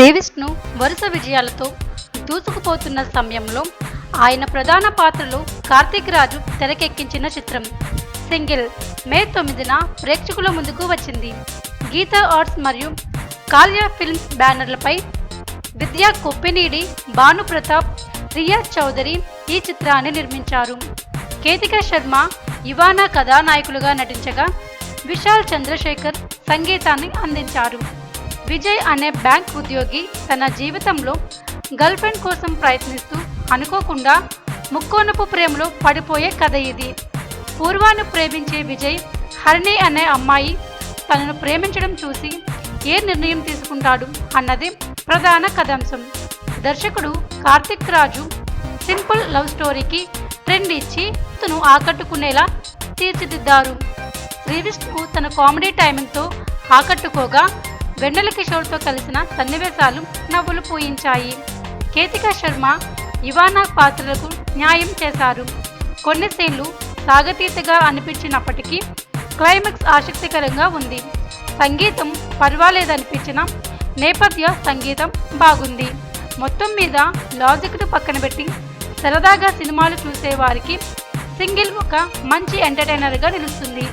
శ్రీవిష్ణు వరుస విజయాలతో దూసుకుపోతున్న సమయంలో ఆయన ప్రధాన పాత్రలో కార్తీక్ రాజు తెరకెక్కించిన చిత్రం సింగిల్ మే 9న ప్రేక్షకుల ముందుకు వచ్చింది. గీతా ఆర్ట్స్ మరియు కాల్యా ఫిల్మ్స్ బ్యానర్లపై విద్యా కొప్పినీడి, భాను ప్రతాప్, రియాజ్ చౌదరి ఈ చిత్రాన్ని నిర్మించారు. కేతికా శర్మ, ఇవానా కథానాయకులుగా నటించగా విశాల్ చంద్రశేఖర్ సంగీతాన్ని అందించారు. విజయ్ అనే బ్యాంక్ ఉద్యోగి తన జీవితంలో గర్ల్ ఫ్రెండ్ కోసం ప్రయత్నిస్తూ అనుకోకుండా ముక్కోనపు ప్రేమలో పడిపోయే కథ ఇది. పూర్వాను ప్రేమించే విజయ్ హరిణి అనే అమ్మాయి తనను ప్రేమించడం చూసి ఏ నిర్ణయం తీసుకుంటాడు అన్నది ప్రధాన కథాంశం. దర్శకుడు కార్తిక్ రాజు సింపుల్ లవ్ స్టోరీకి ట్రెండ్ ఇచ్చి తను ఆకట్టుకునేలా తీర్చిదిద్దారు. శ్రీవిష్ణు తన కామెడీ టైమింగ్తో ఆకట్టుకోగా వెన్నెల కిషోర్తో కలిసిన సన్నివేశాలు నవ్వులు పూయించాయి. కేతికా శర్మ, ఇవానా పాత్రలకు న్యాయం చేశారు. కొన్ని సీన్లు సాగతీతగా అనిపించినప్పటికీ క్లైమాక్స్ ఆసక్తికరంగా ఉంది. సంగీతం పర్వాలేదనిపించిన నేపథ్య సంగీతం బాగుంది. మొత్తం మీద లాజిక్ను పక్కన పెట్టి సరదాగా సినిమాలు చూసేవారికి సింగిల్ ఒక మంచి ఎంటర్టైనర్గా నిలుస్తుంది.